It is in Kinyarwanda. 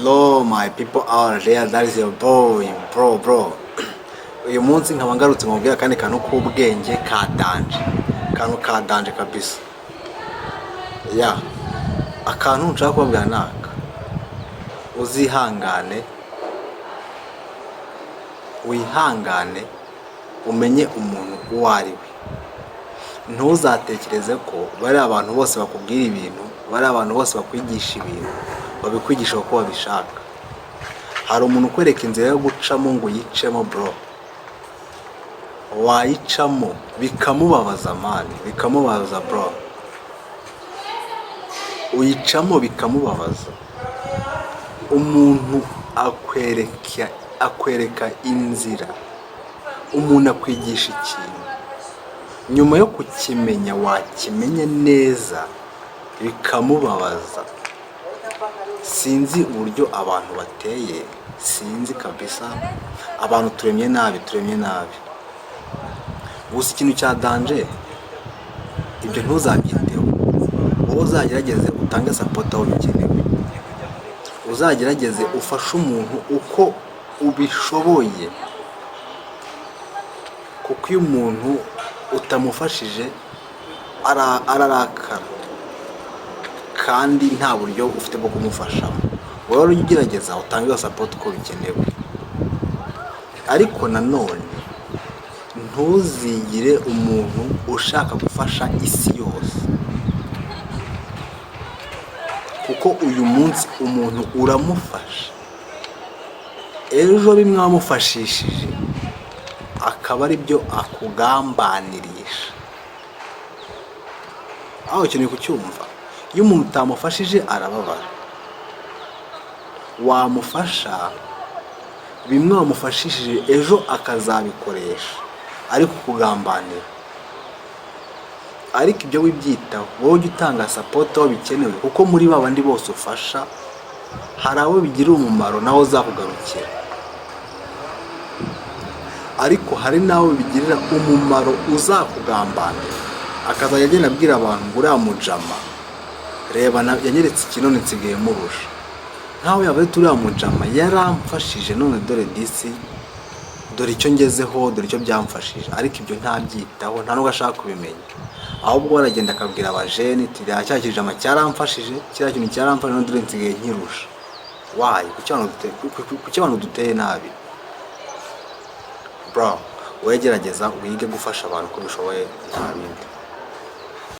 Hello my people out there, that is your boy bro. Uyu munsi nkaba ngarutse mubwira kandi kantu k'ubwenge ka danje kabisa. Ya akantu nshaka kubabwira naka, uzihangane wihangane umenye umuntu uwo ari we. Ntuzatekereze ko bari abantu bose bakubwira ibintu, bari abantu bose bakwigisha ibintu babikwigisha uko babishaka. Hari umuntu ukwereka inzira yo gucamo ngo yicemo bro, wayicamo bikamubabaza mani, bikamubabaza bro, uyicamo bikamubabaza. Umuntu akwereka inzira, umuntu akwigisha ikintu, nyuma yo kukimenya wakimenye neza bikamubabaza. Sinzi uburyo abantu bateye, sinzi kabisa. Abantu turemye nabi. Gusa ikintu cya danje, ibyo ntuzabyiteho. Wowe uzagerageze utange support aho bikenewe, uzagerageze ufashe umuntu uko ubishoboye, kuko iyo umuntu utamufashije ararakara kandi nta buryo ufite bwo kumufashamo. Wowe rero ugerageza utange support uko bikenewe, ariko nanone ntuzigire umuntu ushaka gufasha isi yose, kuko uyu munsi umuntu uramufasha, ejo bimwe wamufashishije akaba ari byo akugambanirisha. Aho ukeneye kucyumva, iyo umuntu utamufashije arababara. Wamufasha bimwe wamufashishije ejo akazabikoresha ariko kugambanira. Ariko ibyo wibyitaho, wowe ujya utanga support aho bikenewe, kuko muri babandi bose ufasha hari abo bigira umumaro nawe uzakugarukira, ariko hari nawe bigirira umumaro uzakugambanira. Akazajya agenda abwira abantu ngo uriya mujama reba yanyeretse ikintu nsigaye murusha. Nkawe yabaye turiya mujama yaramfashije, none dore disi, dore icyo ngezeho, dore icyo byamfashije. Ariko ibyo ntabyitaho, nta nubwo ashaka kubimenya. Ahubwo aragenda akabwira abajeni ati cya kijama cyaramfashije, kiriya kintu cyaramfashije, none dore nsigaye nkirusha. Why? Kuki abantu duteye nabi bro? Wegerageza wige gufasha abantu uko bishoboye, nta bindi.